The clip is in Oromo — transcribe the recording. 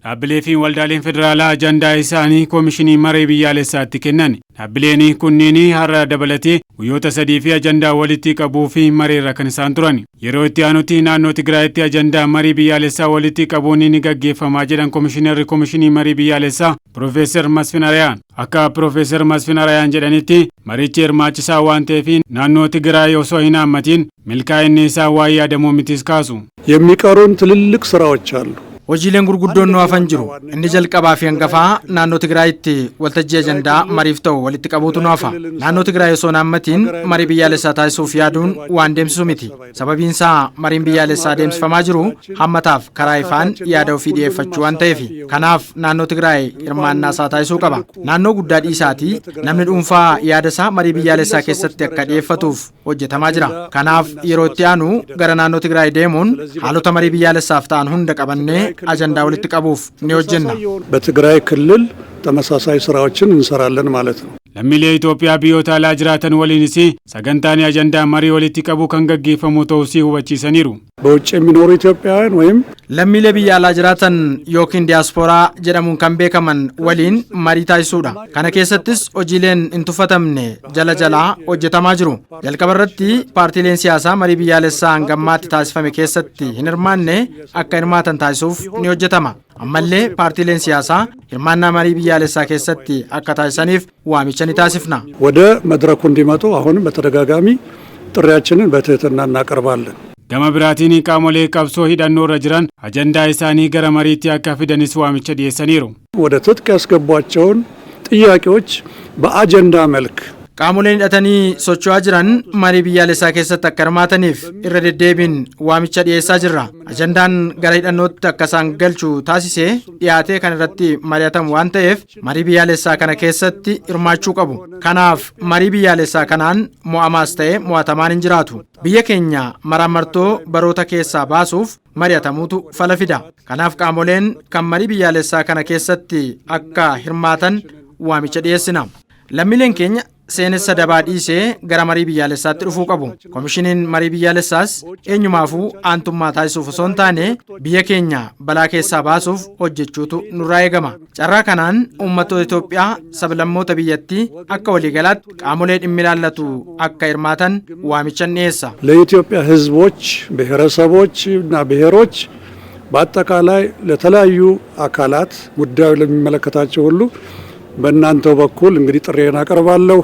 dhaabbilee fi waldaaleen federaalaa ajandaa isaanii koomishinii maree biyyaalessaatti kennan. Dhaabbileen kunniin har'a dabalatee guyyoota 3 fi ajandaa walitti qabuu fi mareerra kan isaan turan. Yeroo itti aanutti naannoo Tigraayitti ajandaa marii biyyaalessaa walitti qabuun ni gaggeeffamaa jedhan koomishinarri koomishinii marii biyyaalessaa Profeesar Masfin Arayaan. Akka Profeesar Masfin Arayaan jedhanitti marichi hirmaachisaa waan ta'eef naannoo Tigraay osoo hin hammatiin milkaa'inni isaa waa yaadamuu mitis kaasu. የሚቀሩን ትልልቅ ስራዎች አሉ። hojiileen gurguddoon nu hafan jiru. Inni jalqabaa fi hangafaa naannoo Tigraayitti waltajjii ajandaa mariif ta'u walitti qabuutu nu hafa. Naannoo Tigraay osoo hin hammatiin marii biyyaalessaa taasisuuf yaaduun waan deemsisu miti. Sababiin isaa mariin biyyaalessaa deemsifamaa jiru hammataaf karaa ifaan yaada ofii dhiyeeffachuu waan ta'eef. Kanaaf naannoo Tigraay hirmaannaa isaa taasisuu qaba. Naannoo guddaa dhiisaatii namni dhuunfaa yaada isaa marii biyyaalessaa keessatti akka dhiyeeffatuuf hojjetamaa jira. Kanaaf yeroo itti aanu gara naannoo Tigraay deemuun haalota marii biyyaalessaaf ta'an hunda qabannee አጀንዳ ወልት ቀቡፍ ኒዮጀና በትግራይ ክልል ተመሳሳይ ስራዎችን እንሰራለን ማለት ነው። ለሚሌ ኢትዮጵያ ቢዮታ ላጅራተን ወሊንሲ ሰገንታኒ አጀንዳ መሪ ወልት ቀቡ ከንገገፈሙ ተውሲ ሁበቺሰኒሩ በውጭ የሚኖሩ ኢትዮጵያውያን ወይም ለሚሌ ቢያ ላጅራተን ዮኪን ዲያስፖራ ጀደሙን ከንቤከመን ወሊን መሪ ታይሱዳ ከነ ኬሰትስ ኦጂሌን እንቱፈተምኔ ጀለጀላ ኦጀተማ ጅሩ ጀልቀበረቲ ፓርቲሌን ሲያሳ መሪ ቢያለሳ አንገማት ታስፈመ ኬሰቲ ሂንርማኔ አካ ሂርማተን ታይሱፍ ኒዮጀተማ ammallee paartiileen siyaasaa hirmaannaa marii biyyaalessaa keessatti akka taasisaniif waamicha ni taasifna. ወደ መድረኩ እንዲመጡ አሁንም በተደጋጋሚ ጥሪያችንን በትህትና እናቀርባለን። gama biraatiin qaamolee qabsoo hidhannoorra jiran ajandaa isaanii gara mariitti akka fidanis waamicha dhiyeessaniiru. ወደ ትጥቅ ያስገቧቸውን ጥያቄዎች በአጀንዳ መልክ qaamoleen hidhatanii socho'aa jiran marii biyyaalessaa keessatti akka hirmaataniif irra deddeebiin waamicha dhiyeessaa jirra. Ajandaan gara hidhannootti akka isaan galchu taasisee dhiyaatee kan irratti mari'atamu waan ta'eef marii biyyaalessaa kana keessatti hirmaachuu qabu. Kanaaf marii biyyaalessaa kanaan mo'amaas ta'ee mo'atamaan hin jiraatu. Biyya keenya maraamartoo baroota keessaa baasuuf mari'atamuutu fala fida. Kanaaf qaamoleen kan marii biyyaalessaa kana keessatti akka hirmaatan waamicha dhiyeessina. Lammiileen keenya seenessa dabaa dhiisee gara marii biyyaalessaatti dhufuu qabu. Koomishiniin marii biyyaalessaas eenyumaafuu aantummaa taasisuuf osoo hin taane biyya keenya balaa keessaa baasuuf hojjechuutu nurraa eegama. Carraa kanaan uummattoota Itoophiyaa sablammoota biyyattii akka waliigalaatti qaamolee dhimmi ilaallatu akka hirmaatan waamichan dhiyeessa. ለኢትዮጵያ ህዝቦች ብሔረሰቦች እና ብሔሮች በአጠቃላይ ለተለያዩ አካላት ጉዳዩ ለሚመለከታቸው ሁሉ በእናንተው በኩል እንግዲህ ጥሪዬን አቀርባለሁ።